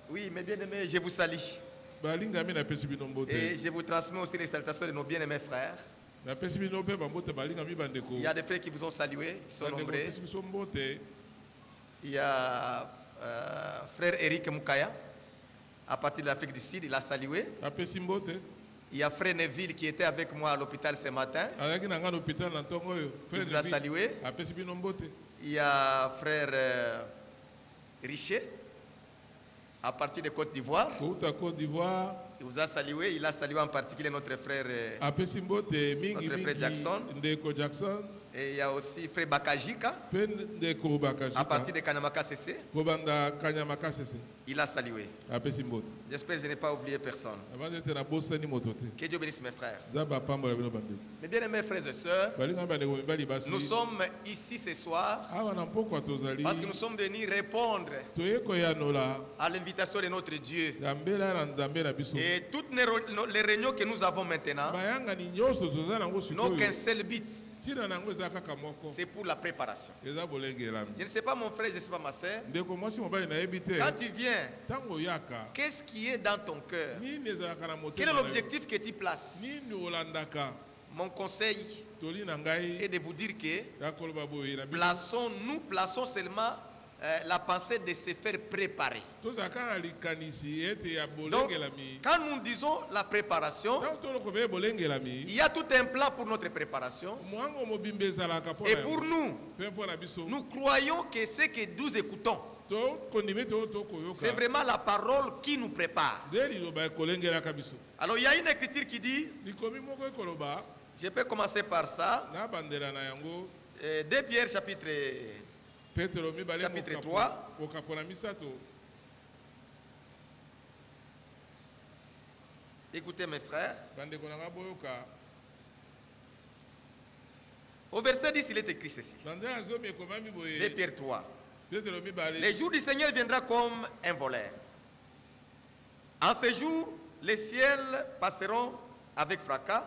Oui, mes bien-aimés, je vous salue. Et je vous transmets aussi les salutations de nos bien-aimés frères. Il y a des frères qui vous ont salué, ils sont nombreux. Il y a frère Eric Moukaya, à partir de l'Afrique du Sud, il a salué. Il y a frère Neville qui était avec moi à l'hôpital ce matin. Il vous a salué. Il y a frère Richer, à partir de Côte d'Ivoire. Il vous a salué. Il a salué en particulier notre frère Jackson. Et il y a aussi frère Bakajika, à partir de Kanyamaka CC. Il a salué. J'espère que je n'ai pas oublié personne. Que Dieu bénisse mes frères. Mes bien-aimés frères et sœurs, nous sommes ici ce soir parce que nous sommes venus répondre à l'invitation de notre Dieu. Et toutes les réunions que nous avons maintenant n'ont qu'un seul but. C'est pour la préparation. Je ne sais pas mon frère, je ne sais pas ma soeur. Quand tu viens, qu'est-ce qui est dans ton cœur? Quel est l'objectif que tu places? Mon conseil est de vous dire que nous plaçons seulement la pensée de se faire préparer. Donc, quand nous disons la préparation, il y a tout un plan pour notre préparation. Et pour nous, nous croyons que ce que nous écoutons, c'est vraiment la parole qui nous prépare. Alors, il y a une écriture qui dit, je peux commencer par ça, 2 Pierre chapitre 3. Écoutez mes frères. Au verset 10, il est écrit ceci. 2 Pierre 3. Les jours du Seigneur viendra comme un voleur. En ce jour, les ciels passeront avec fracas.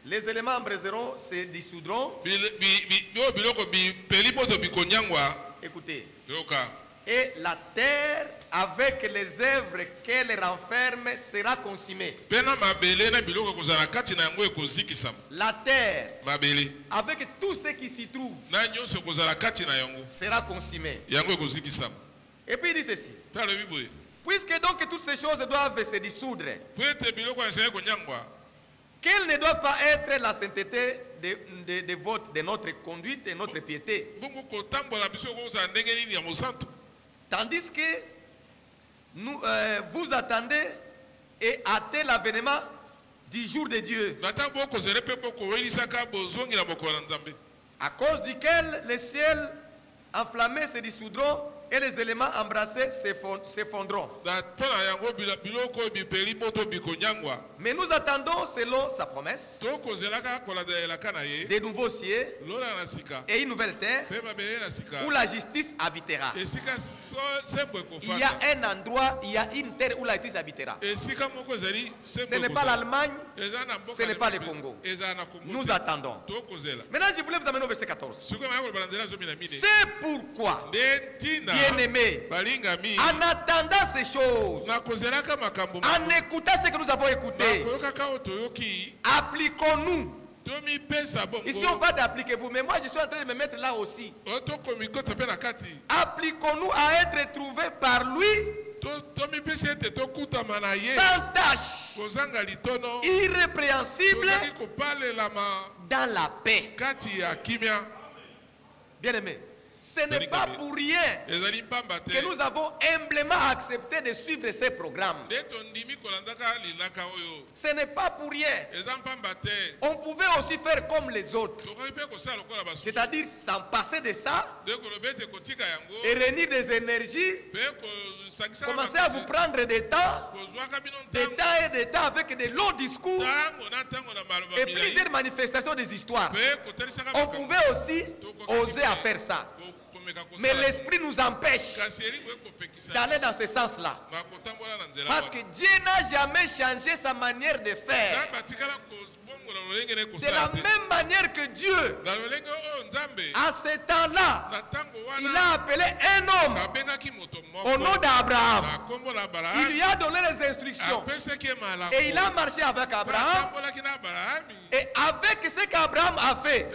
Les éléments embraseront, se dissoudront. Écoutez. Et la terre, avec les œuvres qu'elle renferme, sera consumée. La terre, avec tout ce qui s'y trouve, sera consumée. Et puis il dit ceci. Puisque donc toutes ces choses doivent se dissoudre, quelle ne doit pas être la sainteté de notre conduite et notre piété? Tandis que vous attendez et hâtez l'avènement du jour de Dieu, à cause duquel les ciels enflammés se dissoudront et les éléments embrassés s'effondreront. Mais nous attendons, selon sa promesse, des nouveaux cieux et une nouvelle terre où la justice habitera. Il y a un endroit, il y a une terre où la justice habitera. Ce n'est pas l'Allemagne, ce n'est pas le Congo. Nous attendons. Maintenant, je voulais vous amener au verset 14. C'est pourquoi, bien-aimés, en attendant ces choses, en écoutant ce que nous avons écouté, appliquons-nous. Ici on va d'appliquer vous, mais moi je suis en train de me mettre là aussi. Appliquons-nous à être trouvés par lui sans tâche, irrépréhensible, dans la paix. Bien-aimés, ce n'est pas pour rien que nous avons humblement accepté de suivre ces programmes. Ce n'est pas pour rien. On pouvait aussi faire comme les autres. C'est-à-dire s'en passer de ça et réunir des énergies, commencer à vous prendre des temps et des temps avec des longs discours et plusieurs manifestations des histoires. On pouvait aussi oser à faire ça. Mais l'esprit nous empêche d'aller dans ce sens-là. Parce que Dieu n'a jamais changé sa manière de faire. De la même manière que Dieu, à ce temps-là, il a appelé un homme au nom d'Abraham, il lui a donné les instructions. Et il a marché avec Abraham. Et avec ce qu'Abraham a fait,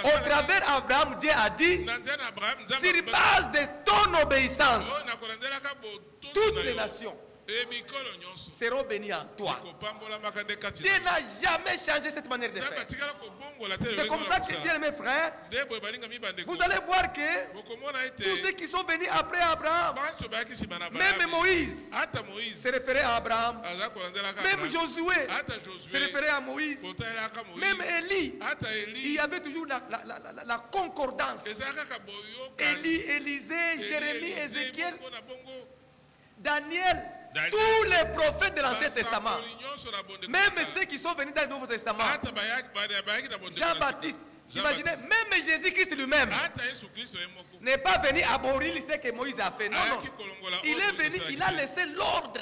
au travers d'Abraham, Dieu a dit, sur base de ton obéissance, toutes les nations seront bénis en toi. Dieu n'a jamais changé cette manière de faire. C'est comme ça que, bien mes frères, vous allez voir que tous ceux qui sont venus après Abraham, même Moïse se référait à Abraham, même Josué se référait à Moïse, même Élie, il y avait toujours la concordance. Élie, Élisée, Jérémie, Ézéchiel, Daniel, tous les prophètes de l'Ancien Testament, même ceux qui sont venus dans le Nouveau Testament, Jean-Baptiste, imaginez, même Jésus-Christ lui-même n'est pas venu abolir ce que Moïse a fait. Non, non. Il est venu, il a laissé l'ordre.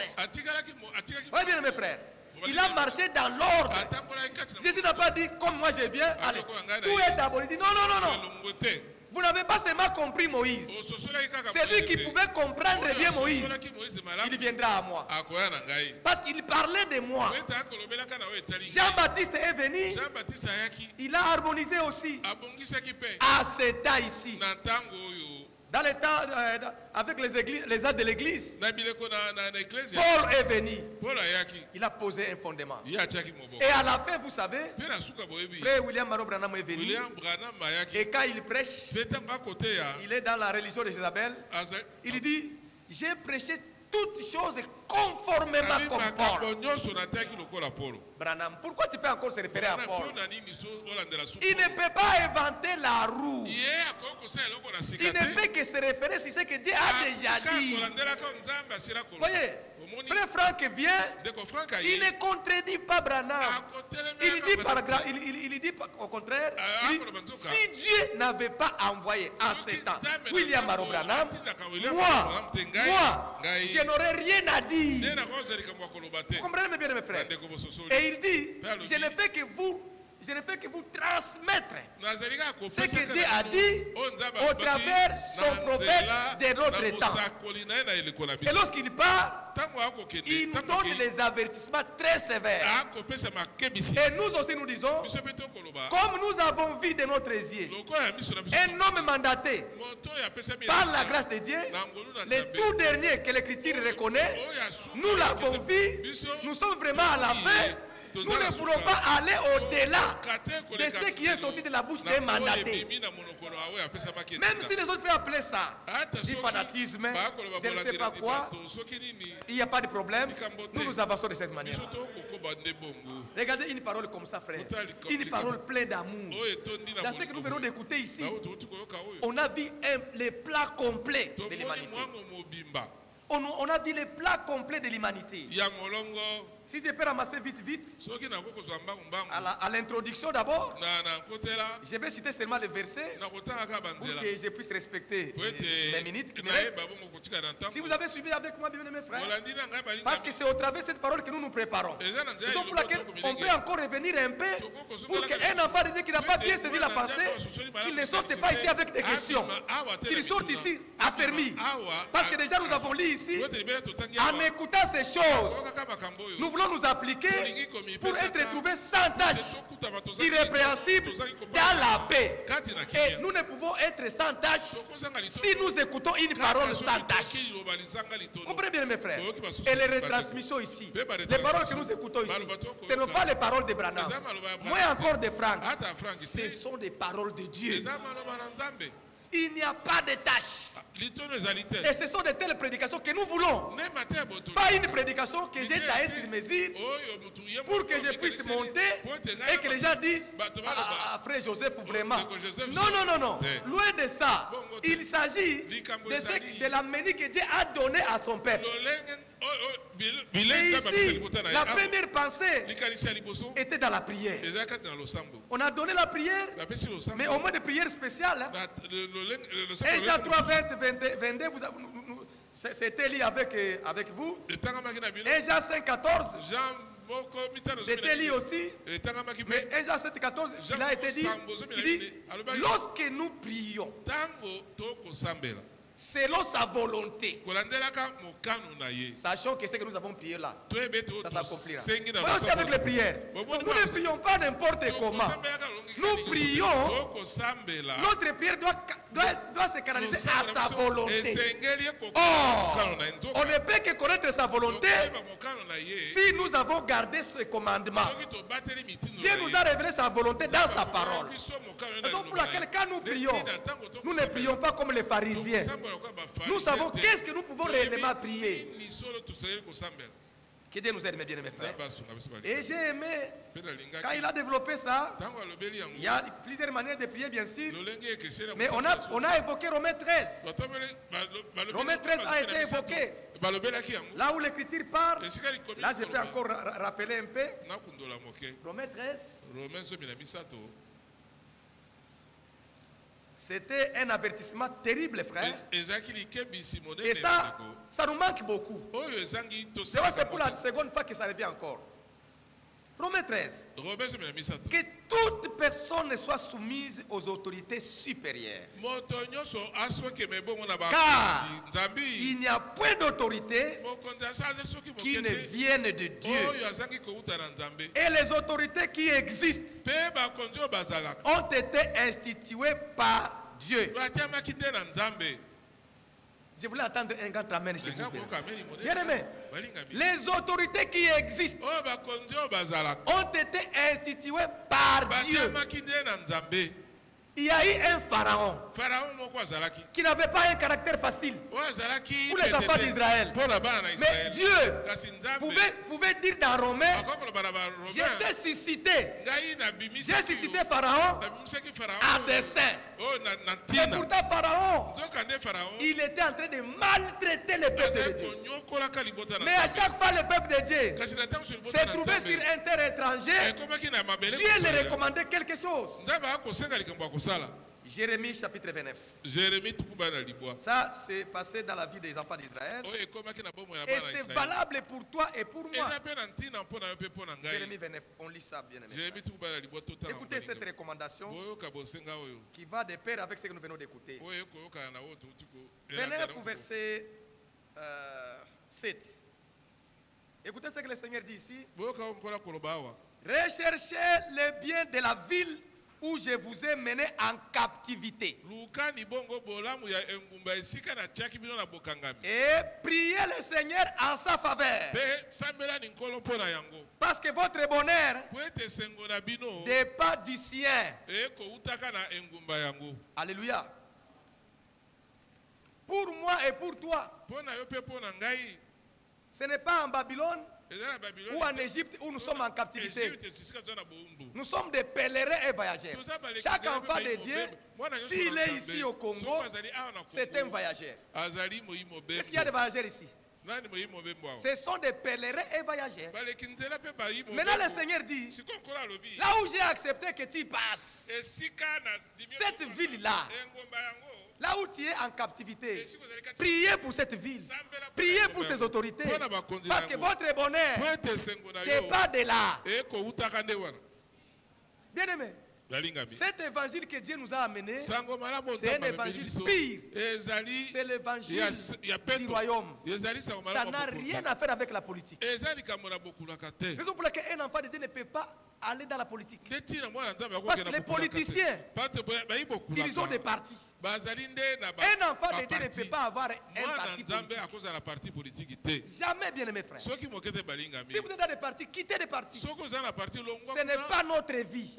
Voyez bien mes frères, il a marché dans l'ordre. Jésus n'a pas dit comme moi j'ai bien, allez, tout est aboli. Il dit non, non, non, non. Vous n'avez pas seulement compris Moïse. Celui qui pouvait comprendre bien Moïse, il viendra à moi. Parce qu'il parlait de moi. Jean-Baptiste est venu. Il a harmonisé aussi. À ce temps ici. Dans les temps, avec les actes de l'église, Paul est venu. Il a posé un fondement. Et à la fin, vous savez, frère William Maro Branham est venu. Et quand il prêche, il est dans la religion de Jézabel. Il dit, j'ai prêché toutes choses conformément comme Paul. Branham, pourquoi tu peux encore se référer à Paul? Il ne peut pas inventer la roue. Il ne peut que se référer sur ce que Dieu a déjà dit. Voyez, frère Franck vient, il ne contredit pas Branham. Il dit au contraire, si Dieu n'avait pas envoyé en ce temps William Maro Branham, moi, je n'aurais rien à dire. Vous comprenez bien mes frères? Et il dit, je ne fais que vous transmettre ce que Dieu a dit au travers son prophète de notre temps. Et lorsqu'il part, il nous donne les avertissements très sévères. Et nous aussi nous disons, comme nous avons vu de notre yeux un homme mandaté par la grâce de Dieu, le tout dernier que l'Écriture reconnaît, nous l'avons vu, nous sommes vraiment à la fin. Nous ne voulons pas aller au-delà de ce qui est sorti de la bouche d'un mandaté. Même si les autres peuvent appeler ça du fanatisme, je ne sais pas quoi, il n'y a pas de problème. Nous nous avançons de cette manière. Regardez une parole comme ça, frère. Une parole pleine d'amour. Dans ce que nous venons d'écouter ici, on a vu les plats complets de l'humanité. On a vu les plats complets de l'humanité. Si je peux ramasser vite, à l'introduction d'abord, je vais citer seulement les versets pour que je puisse respecter les minutes qui me restent. Si vous avez suivi avec moi, bien mes frères, parce que c'est au travers de cette parole que nous nous préparons. C'est pour laquelle on peut encore revenir un peu pour qu'un enfant de Dieu qui n'a pas bien saisi la pensée, qu'il ne sorte pas ici avec des questions, qu'il sorte ici affermi. Parce que déjà nous avons lu ici, en écoutant ces choses, nous voulons nous appliquer pour être trouvés sans tâche, irrépréhensibles dans la paix. Et nous ne pouvons être sans tâche si nous écoutons une parole sans tâche. Comprenez bien mes frères. Et les retransmissions ici, les paroles que nous écoutons ici, ce ne sont pas les paroles de Branham, moins encore de Franck, ce sont des paroles de Dieu. Il n'y a pas de tâche. Et ce sont de telles prédications que nous voulons. Pas une prédication que j'ai taillée sur mesure pour que je puisse monter et que les gens disent frère Joseph, vraiment. Non, non, non, non. Loin de ça. Il s'agit de la manie que Dieu a donnée à son peuple. Et ici, la première pensée était dans la prière. On a donné la prière, mais au moins de prière spéciale. Et Jean 3, 22, c'était lié avec vous. Et Jean 5, 14, c'était lié aussi. Mais Jean 7, 14, il a été dit, lorsque nous prions, selon sa volonté. Sachant que ce que nous avons prié là, ça s'accomplira. Voyons aussi avec les prières. Nous ne prions pas n'importe comment. Nous prions, notre prière doit se canaliser à sa volonté. Or, on ne peut que connaître sa volonté si nous avons gardé ce commandement. Dieu nous a révélé sa volonté dans sa parole. Donc pour laquelle quand nous prions, nous ne prions pas comme les pharisiens. Nous savons qu'est-ce que nous pouvons réellement prier. Que Dieu nous aide, mes bien-aimés frères. Et j'ai aimé, quand il a développé ça, il y a plusieurs manières de prier, bien sûr. Mais on a évoqué Romains 13. Romains 13 a été évoqué. Là où l'écriture parle, là je peux encore rappeler un peu. Romains 13. C'était un avertissement terrible, frère. Et ça nous manque beaucoup. C'est pour la seconde fois que ça revient encore. Romains 13. Que toute personne soit soumise aux autorités supérieures. Car il n'y a point d'autorité qui ne vienne de Dieu. Et les autorités qui existent ont été instituées par Dieu. Je voulais attendre un grand amen chez vous. Bien aimé, les autorités qui existent ont été instituées par Dieu. Il y a eu un pharaon qui n'avait pas un caractère facile pour les enfants d'Israël. Mais Dieu pouvait dire dans Romains, j'ai suscité Pharaon à dessein. Et pourtant Pharaon, il était en train de maltraiter le peuple de Dieu. Mais à chaque fois le peuple de Dieu s'est trouvé sur un terrain étranger, Dieu lui recommandait quelque chose. Jérémie chapitre 29. Ça c'est passé dans la vie des enfants d'Israël. Et c'est valable pour toi et pour moi. Jérémie 29, on lit ça bien aimé. Écoutez cette recommandation qui va de pair avec ce que nous venons d'écouter. 29 verset 7. Écoutez ce que le Seigneur dit ici. Recherchez le bien de la ville où je vous ai mené en captivité. Et priez le Seigneur en sa faveur. Parce que votre bonheur dépend du sien. Alléluia. Pour moi et pour toi, ce n'est pas en Babylone ou en Égypte où nous sommes en captivité. Nous sommes des pèlerins et voyageurs. Chaque enfant de Dieu, s'il est ici au Congo, c'est un voyageur. Est-ce qu'il y a des voyageurs ici? Ce sont des pèlerins et voyageurs. Maintenant le Seigneur dit, là où j'ai accepté que tu passes, cette ville-là, là où tu es en captivité, priez pour cette ville. Priez pour ces autorités. Parce que votre bonheur dépend de là. Bien aimé, cet évangile que Dieu nous a amené, c'est un évangile pire. C'est l'évangile du royaume. Ça n'a rien à faire avec la politique. Raison pour laquelle un enfant de Dieu ne peut pas aller dans la politique. Parce que les politiciens, ils ont des partis. Un enfant de Dieu ne peut pas avoir un parti politique. Jamais, bien aimé frère. Si vous êtes dans des partis, quittez des partis. Ce n'est pas notre vie.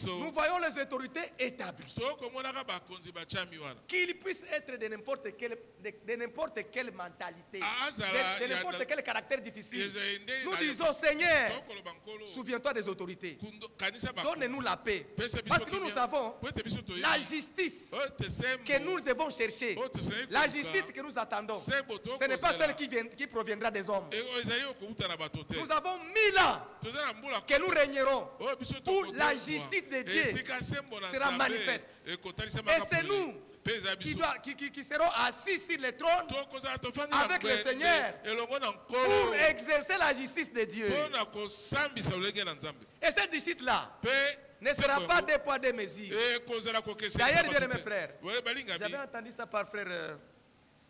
Nous voyons les autorités établies. Qu'ils puissent être de n'importe quelle mentalité, de n'importe quel caractère difficile. Nous disons, Seigneur, souviens-toi des autorités. Donne-nous la paix. Parce que nous savons la justice que nous devons chercher, la justice que nous attendons, ce n'est pas celle qui proviendra des hommes. Nous avons 1000 ans que nous régnerons où la justice de Dieu sera manifeste. Et c'est nous qui seront assis sur le trône avec le Seigneur pour exercer la justice de Dieu. Et cette justice-là ne sera pas deux poids deux mesures. D'ailleurs, bien mes frères, j'avais entendu ça par frère.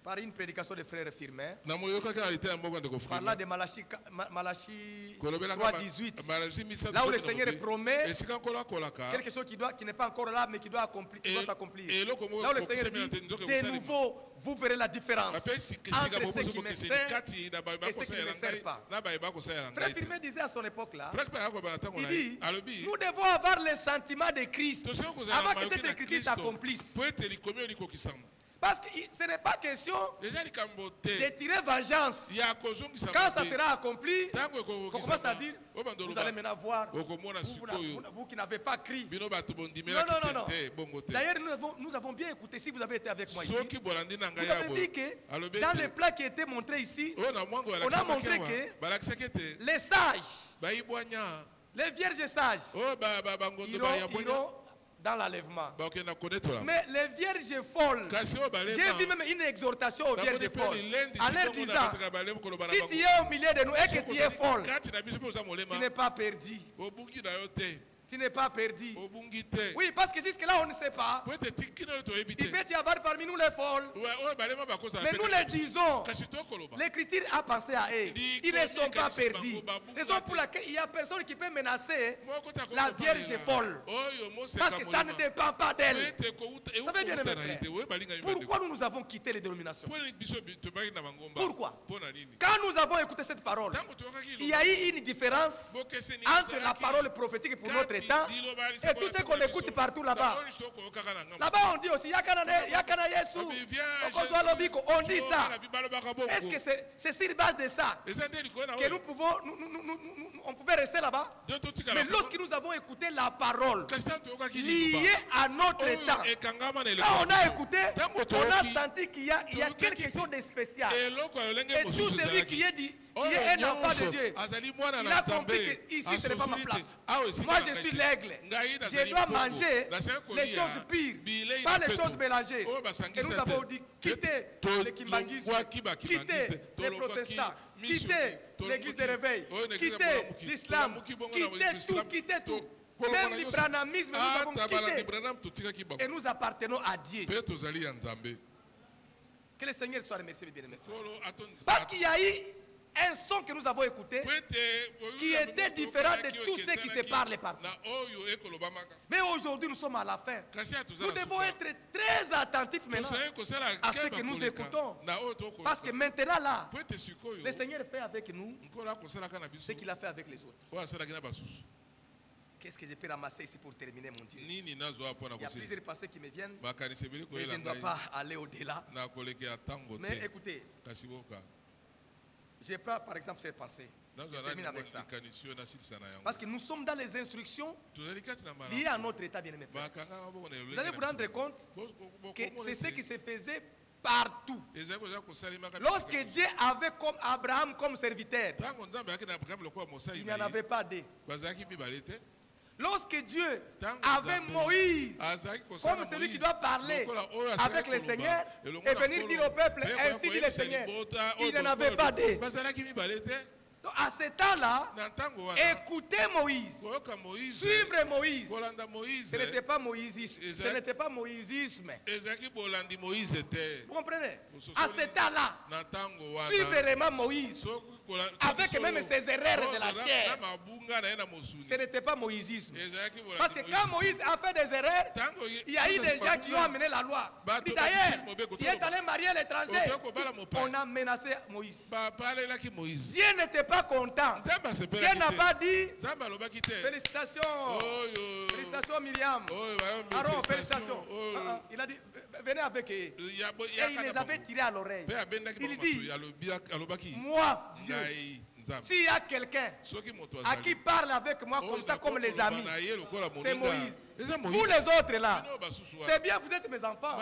Par une prédication de frère Firmin, parlant de Malachie 3:18, là où le Seigneur promet quelque chose qui n'est pas encore là, mais qui doit s'accomplir. Là où le Seigneur dit, de nouveau, vous verrez la différence entre ce qui me sert et ce qui ne me sert pas. Frère Firmin disait à son époque-là, il dit, nous devons avoir le sentiment de Christ avant que cette écriture s'accomplisse. Parce que ce n'est pas question de tirer vengeance. Quand ça sera accompli, on commence à dire, vous allez maintenant voir, vous qui n'avez pas crié. Non. D'ailleurs, nous avons bien écouté, si vous avez été avec moi ici, vous avez dit que dans les plats qui étaient montrés ici, on a montré que les sages, les vierges sages, iront dans l'enlèvement. Mais les vierges folles, j'ai vu même une exhortation aux vierges folles en leur disant, si tu es au milieu de nous et que tu es folle, tu n'es pas perdu. Tu n'es pas perdu. Oui, parce que jusque-là, on ne sait pas. Il peut y avoir parmi nous les folles. Mais nous les disons. L'Écriture a pensé à eux. Ils ne sont pas perdus. Raison pour laquelle il n'y a personne qui peut menacer la Vierge folle. Parce que ça ne dépend pas d'elle. Vous savez bien, mes frères, pourquoi nous avons quitté les dénominations? Pourquoi? Quand nous avons écouté cette parole, il y a eu une différence entre la parole prophétique pour notre temps et tout ce qu'on écoute partout là-bas. Là-bas on dit aussi Yakana Yesu, on dit ça. Est-ce que c'est sur base de ça que nous pouvons, on pouvait rester là-bas? Mais lorsque nous avons écouté la parole liée à notre temps, quand on a écouté, on a senti qu'il y a quelque chose de spécial. Et tout celui qui est un enfant de Dieu, il a compris qu'ici ce n'est pas ma place. Moi je suis l'aigle. Je dois manger les choses pires, pas les choses mélangées. Et nous avons dit quittez le kimbangisme, quittez les protestants, quittez l'église de réveil, quittez l'islam, quittez tout. Même l'ibranamisme, nous avons quitté. Et nous appartenons à Dieu. Que le Seigneur soit remercié, bien aimé. Parce qu'il y a eu un son que nous avons écouté qui était différent de tous ceux qui se parlent partout. Mais aujourd'hui, nous sommes à la fin. Nous devons être très attentifs maintenant à ce que nous écoutons. Parce que maintenant, là, le Seigneur fait avec nous ce qu'il a fait avec les autres. Qu'est-ce que je peux ramasser ici pour terminer, mon Dieu? Il y a plusieurs pensées qui me viennent, mais je ne dois pas aller au-delà. Mais écoutez, je prends par exemple cette pensée. Je termine avec ça. Parce que nous sommes dans les instructions liées à notre état, bien aimé. Vous allez vous rendre compte que c'est ce qui se faisait partout. Lorsque Dieu avait comme Abraham comme serviteur, il n'y en avait pas deux. Lorsque Dieu avait Moïse comme celui qui doit parler avec le Seigneur et venir dire au peuple, ainsi dit le Seigneur, il n'en avait pas deux. Donc à ce temps-là, écoutez Moïse, suivre Moïse. Ce n'était pas moïsisme. Ce n'était pas moïsisme. Vous comprenez? À ce temps-là, suivre vraiment Moïse, avec même ses erreurs de la chair. Ce n'était pas moïsisme. Parce que quand Moïse a fait des erreurs, il y a eu des gens qui ont amené la loi. D'ailleurs, il est allé marier l'étranger. On a menacé Moïse. Dieu n'était pas content. Dieu n'a pas dit félicitations. Félicitations Myriam. Aaron, félicitations. Il a dit venez avec eux. Et il les avait tirés à l'oreille. Il dit moi, Dieu, s'il y a quelqu'un à qui parle avec moi comme ça, comme les amis, c'est Moïse. Vous les autres là, c'est bien, vous êtes mes enfants.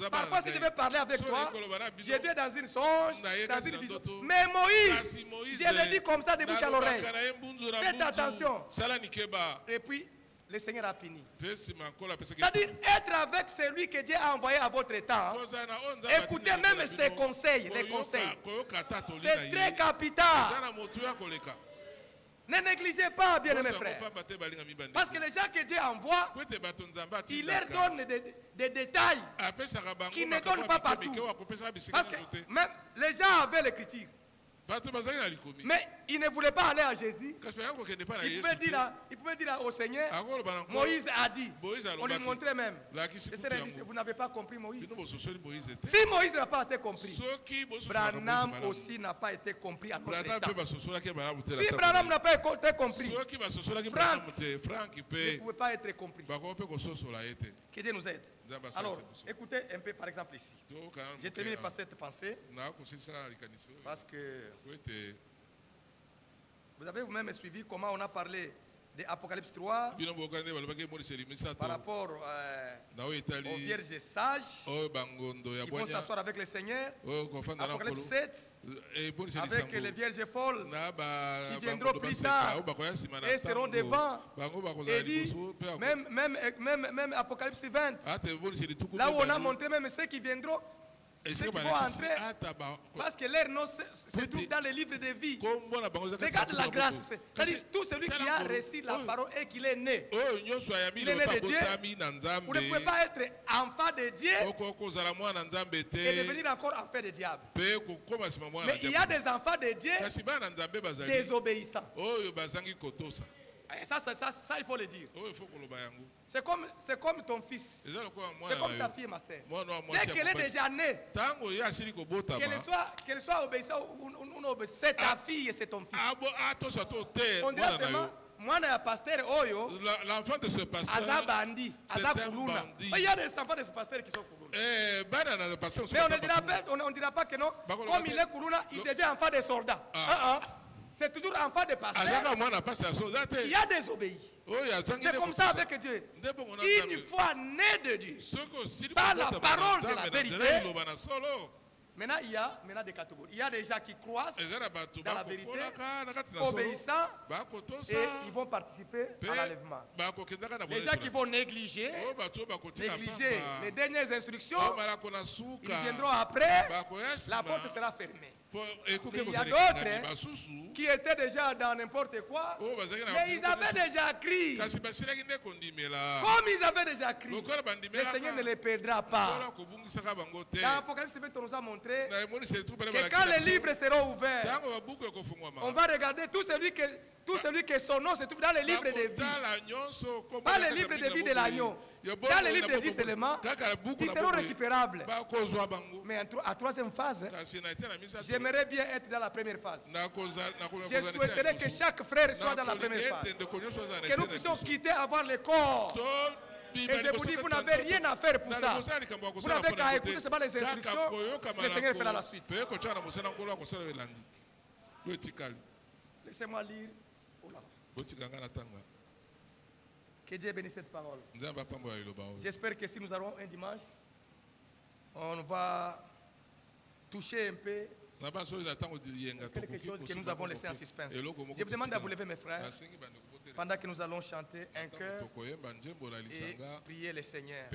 Parfois si je vais parler avec toi, je viens dans une songe, dans une vision. Mais Moïse, je le dis comme ça de bouche à l'oreille. Faites attention. Et puis, le Seigneur a fini. C'est-à-dire être avec celui que Dieu a envoyé à votre temps. Écoutez même ses conseils, les conseils. C'est très capital. Ne négligez pas, bien-aimés frères. Parce que les gens que Dieu envoie, il leur donne des détails qui ne donnent pas partout. Parce que même les gens avaient l'écriture. Mais il ne voulait pas aller à Jésus. Il pouvait dire au Seigneur, Moïse a dit. On lui montrait même. Vous n'avez pas compris Moïse. Si Moïse n'a pas été compris, Branham aussi n'a pas été compris à notre temps. Si Branham n'a pas été compris, Franck ne pouvait pas être compris. Que Dieu nous aide. Alors, écoutez un peu par exemple ici. J'ai terminé par cette pensée. Parce que vous avez vous-même suivi comment on a parlé de Apocalypse 3 par rapport aux vierges sages qui vont s'asseoir avec le Seigneur. Apocalypse 7 avec les vierges folles qui viendront plus tard et seront devant. Et dit, même Apocalypse 20, là où on a montré même ceux qui viendront, ceux qui vont entrer, parce que leur nom se trouve dans les livres de vie. Regarde la grâce. C'est-à-dire tout celui qui a reçu la parole et qu'il est né. Il est né de Dieu. Vous ne pouvez pas être enfant de Dieu et devenir encore enfant de diable. Mais il y a des enfants de Dieu désobéissants. Ça, il faut le dire. C'est comme ton fils. C'est comme ta fille, ma soeur. Dès qu'elle est déjà née, qu'elle soit obéissante ou non obéissante, c'est ta fille et c'est ton fils. On dirait seulement, l'enfant de ce pasteur, c'est un bandit. Il y a des enfants de ce pasteur qui sont Kuluna. Mais on ne dira pas que non. Comme il est Kuluna, il devient enfant des soldats. C'est toujours enfant de pasteur. Il y a des obéis. C'est comme ça avec Dieu. Une fois né de Dieu, par la parole de la vérité. Maintenant, il y a des catégories. Il y a des gens qui croissent dans la vérité, obéissants, et ils vont participer à l'enlèvement. Les gens qui vont négliger les dernières instructions, ils viendront après, la porte sera fermée. Et il y a d'autres qui étaient déjà dans n'importe quoi, mais ils avaient déjà crié. Comme ils avaient déjà crié, le Seigneur ne les perdra pas. Dans l'Apocalypse, on nous a montré que quand les livres seront ouverts, on va regarder tout celui que son nom se trouve dans les livres de vie. Pas les livres de vie de l'agneau. Dans les livres de vie seulement, ils seront récupérables. Mais à troisième phase, j'aimerais bien être dans la première phase. Je souhaiterais que chaque frère soit dans la première phase. Que nous puissions quitter avant le corps. Et je vous dis, vous n'avez rien à faire pour ça. Vous n'avez qu'à écouter seulement les instructions. Le Seigneur fera la suite. Laissez-moi lire. Que Dieu bénisse cette parole. J'espère que si nous aurons un dimanche, on va toucher un peu quelque chose que nous avons laissé en suspense. Je vous demande à vous lever, mes frères, pendant que nous allons chanter un chœur et prier le Seigneur.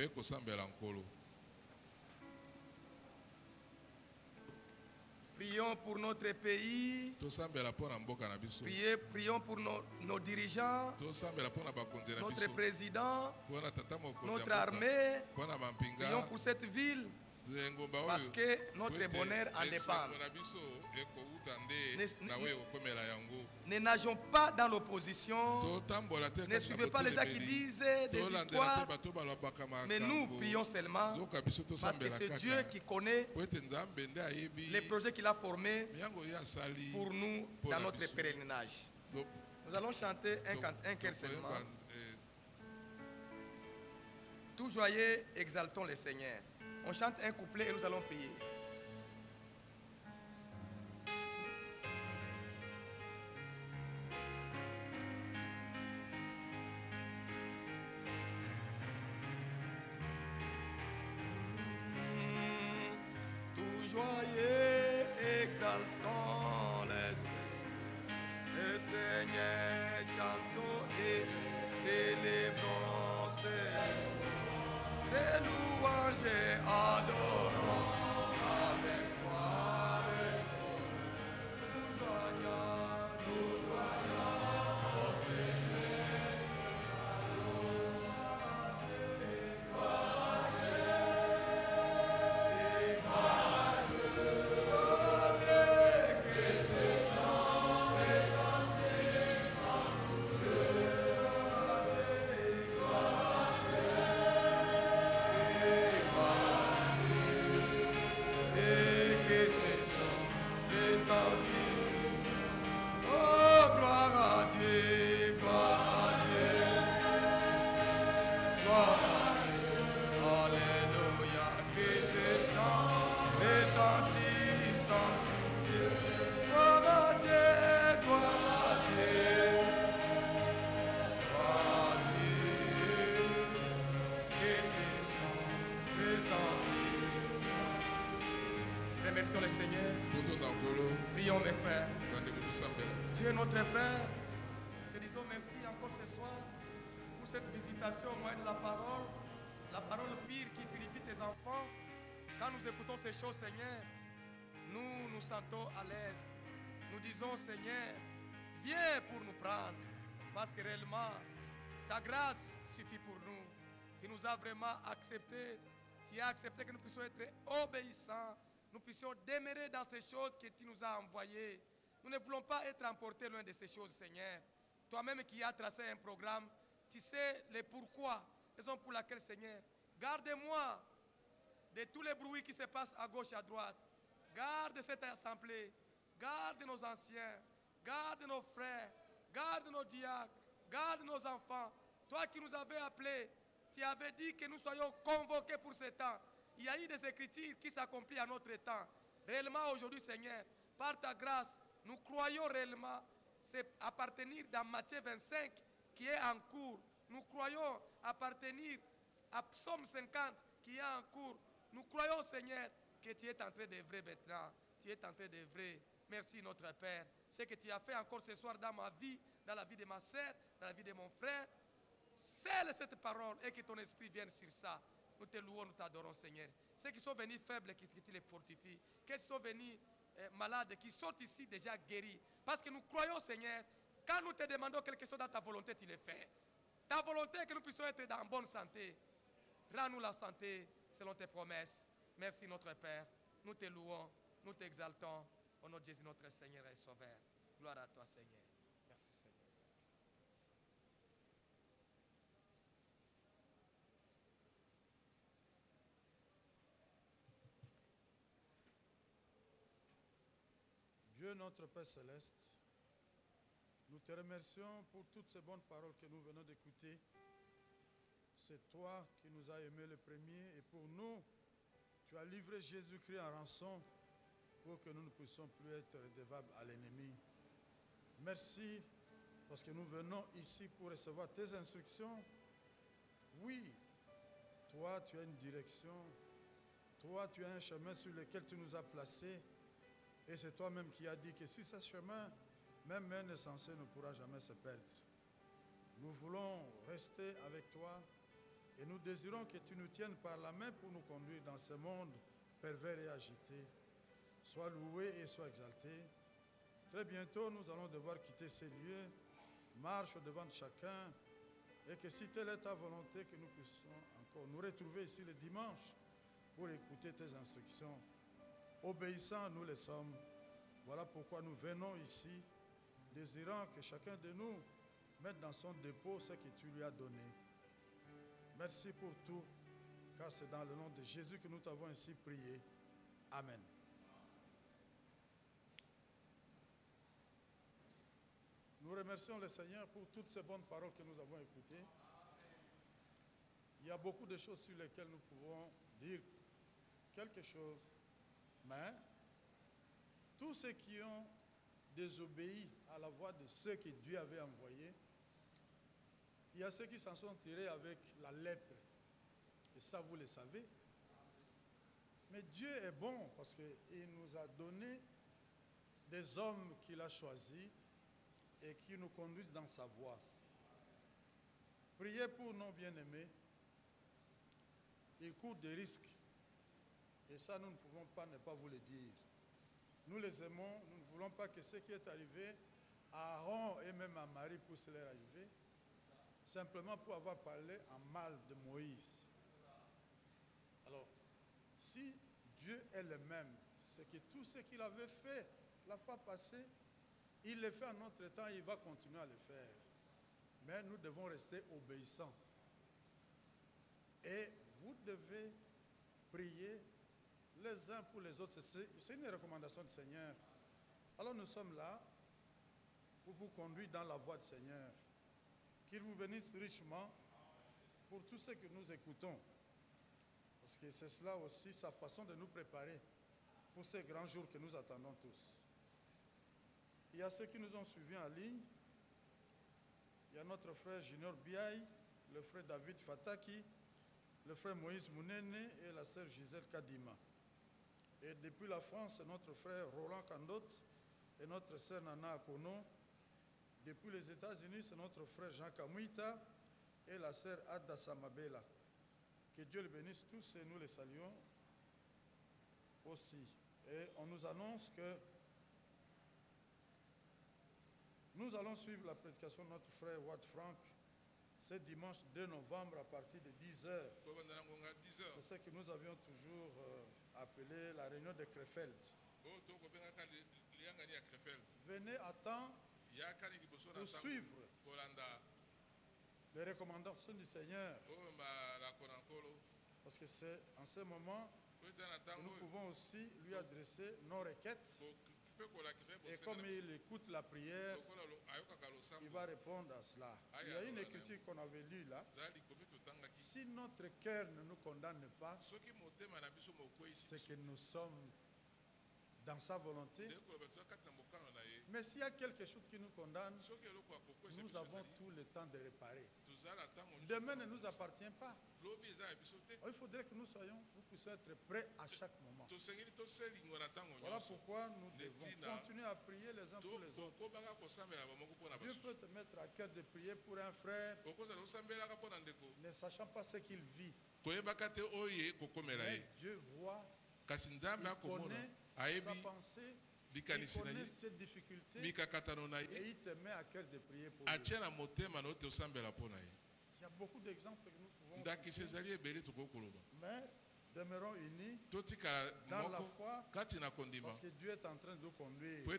Prions pour notre pays. Prions pour nos dirigeants, notre président, notre armée. Prions pour cette ville. Parce que notre bonheur en dépend. Ne nageons pas dans l'opposition. Ne suivez pas les gens qui disent des histoires. Mais nous prions seulement parce que c'est Dieu qui connaît les projets qu'il a formés pour nous dans notre pèlerinage. Nous allons chanter un chœur seulement. Tout joyeux, exaltons le Seigneur. On chante un couplet et nous allons prier. Tout joyeux, exaltons le Seigneur, chantons et célébrons ses louanges et adorons. Remercions le Seigneur. Prions mes frères. Dieu notre Père, te disons merci encore ce soir pour cette visitation au moyen de la parole pure qui purifie tes enfants. Quand nous écoutons ces choses, Seigneur, nous nous sentons à l'aise. Nous disons, Seigneur, viens pour nous prendre, parce que réellement, ta grâce suffit pour nous. Tu nous as vraiment accepté. Tu as accepté que nous puissions être obéissants. Nous puissions demeurer dans ces choses que tu nous as envoyées. Nous ne voulons pas être emportés loin de ces choses, Seigneur. Toi-même qui as tracé un programme, tu sais les pourquoi, raison pour laquelle, Seigneur, garde-moi de tous les bruits qui se passent à gauche et à droite. Garde cette assemblée, garde nos anciens, garde nos frères, garde nos diacres, garde nos enfants. Toi qui nous avais appelés, tu avais dit que nous soyons convoqués pour ce temps. Il y a eu des écritures qui s'accomplissent à notre temps. Réellement aujourd'hui, Seigneur, par ta grâce, nous croyons réellement c'est appartenir dans Matthieu 25 qui est en cours. Nous croyons appartenir à Psaume 50 qui est en cours. Nous croyons, Seigneur, que tu es en train d'œuvrer maintenant. Tu es en train d'œuvrer. Merci, notre Père. Ce que tu as fait encore ce soir dans ma vie, dans la vie de ma soeur, dans la vie de mon frère. Scelle cette parole et que ton esprit vienne sur ça. Nous te louons, nous t'adorons, Seigneur. Ceux qui sont venus faibles, que tu les fortifies. Ceux qui sont venus malades, qui sont ici déjà guéris. Parce que nous croyons, Seigneur, quand nous te demandons quelque chose dans ta volonté, tu le fais. Ta volonté est que nous puissions être dans bonne santé. Rends-nous la santé selon tes promesses. Merci, notre Père. Nous te louons, nous t'exaltons. Au nom de Jésus, notre Seigneur et Sauveur. Gloire à toi, Seigneur. Merci, Seigneur. Dieu notre Père Céleste, nous te remercions pour toutes ces bonnes paroles que nous venons d'écouter. C'est toi qui nous as aimés le premier et pour nous, tu as livré Jésus-Christ en rançon pour que nous ne puissions plus être redevables à l'ennemi. Merci parce que nous venons ici pour recevoir tes instructions. Oui, toi tu as une direction, toi tu as un chemin sur lequel tu nous as placés. Et c'est toi-même qui as dit que sur ce chemin, même un insensé ne pourra jamais se perdre. Nous voulons rester avec toi et nous désirons que tu nous tiennes par la main pour nous conduire dans ce monde pervers et agité. Sois loué et sois exalté. Très bientôt, nous allons devoir quitter ces lieux, marche devant chacun, et que si telle est ta volonté, que nous puissions encore nous retrouver ici le dimanche pour écouter tes instructions. Obéissants, nous le sommes. Voilà pourquoi nous venons ici, désirant que chacun de nous mette dans son dépôt ce que tu lui as donné. Merci pour tout, car c'est dans le nom de Jésus que nous t'avons ainsi prié. Amen. Nous remercions le Seigneur pour toutes ces bonnes paroles que nous avons écoutées. Il y a beaucoup de choses sur lesquelles nous pouvons dire quelque chose. Mais tous ceux qui ont désobéi à la voix de ceux que Dieu avait envoyés, il y a ceux qui s'en sont tirés avec la lèpre. Et ça, vous le savez. Mais Dieu est bon parce qu'il nous a donné des hommes qu'il a choisis et qui nous conduisent dans sa voie. Priez pour nos bien-aimés. Ils courent des risques. Et ça, nous ne pouvons pas ne pas vous le dire. Nous les aimons, nous ne voulons pas que ce qui est arrivé à Aaron et même à Marie puisse leur arriver, simplement pour avoir parlé en mal de Moïse. Alors, si Dieu est le même, c'est que tout ce qu'il avait fait la fois passée, il le fait en notre temps et il va continuer à le faire. Mais nous devons rester obéissants. Et vous devez prier les uns pour les autres. C'est une recommandation du Seigneur. Alors nous sommes là pour vous conduire dans la voie du Seigneur. Qu'il vous bénisse richement pour tout ce que nous écoutons. Parce que c'est cela aussi sa façon de nous préparer pour ces grands jours que nous attendons tous. Il y a ceux qui nous ont suivis en ligne. Il y a notre frère Junior Biaï, le frère David Fataki, le frère Moïse Mounene et la sœur Gisèle Kadima. Et Et depuis la France, c'est notre frère Roland Candot et notre sœur Nana Akono. Depuis les États-Unis, c'est notre frère Jean Kamouita et la sœur Adda Samabela. Que Dieu les bénisse tous et nous les saluons aussi. Et on nous annonce que nous allons suivre la prédication de notre frère Watt Frank ce dimanche 2 novembre à partir de 10h. C'est ce que nous avions toujours appelé la réunion de Krefeld. Venez à temps pour suivre les recommandations du Seigneur. Parce que c'est en ce moment que nous pouvons aussi lui adresser nos requêtes. Et comme il écoute la prière, il va répondre à cela. Il y a une écriture qu'on avait lue là. Si notre cœur ne nous condamne pas, c'est que nous sommes dans sa volonté. Mais s'il y a quelque chose qui nous condamne, nous avons tout le temps de réparer. Demain ne nous appartient pas. Il faudrait que nous puissions être prêts à chaque moment. Voilà pourquoi nous devons continuer à prier les uns pour les autres. Dieu peut te mettre à cœur de prier pour un frère, ne sachant pas ce qu'il vit. Mais Dieu voit, il connaît sa pensée, il connaît ses difficultés et il te met à cœur de prier pour lui. Il y a beaucoup d'exemples que nous pouvons donner. Mais demeurons unis dans la foi parce que Dieu est en train de nous conduire. Et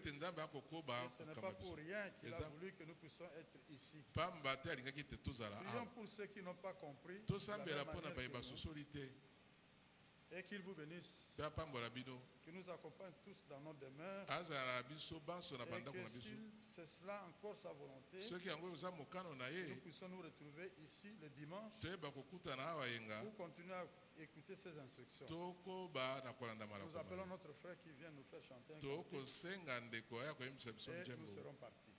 ce n'est pas pour rien qu'il a voulu que nous puissions être ici. Prions pour ceux qui n'ont pas compris et qu'il vous bénisse, qu'il nous accompagne tous dans nos demeures et que si c'est cela encore sa volonté, nous puissions nous retrouver ici le dimanche pour continuer à écouter ses instructions. Nous appelons notre frère qui vient nous faire chanter un cantique et nous serons partis.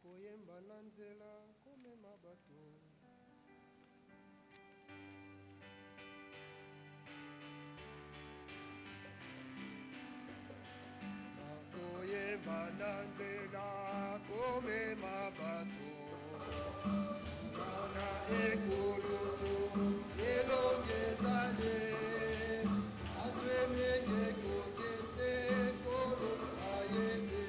Koyemba na nzela komema bato nakoyemba na nzela komema bato nana ekulusu elongi ezale azwemenge kokese kolo ayembe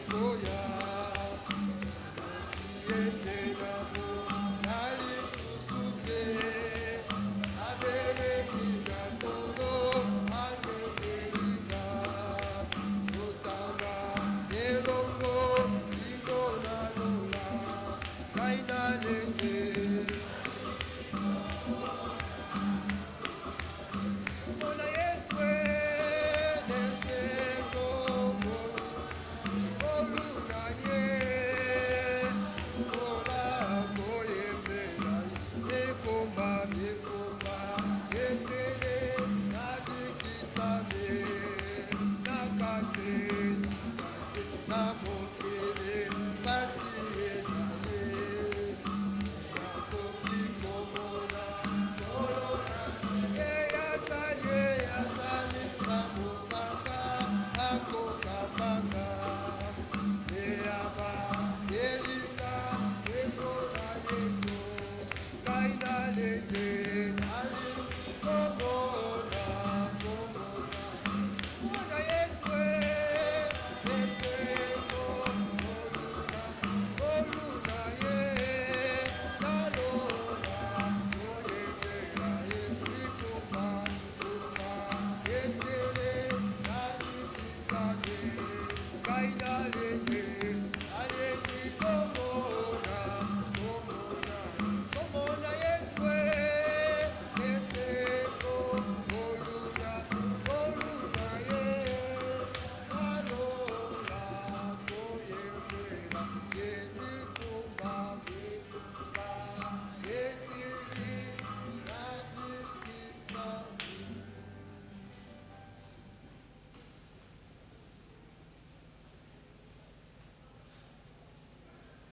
Koya,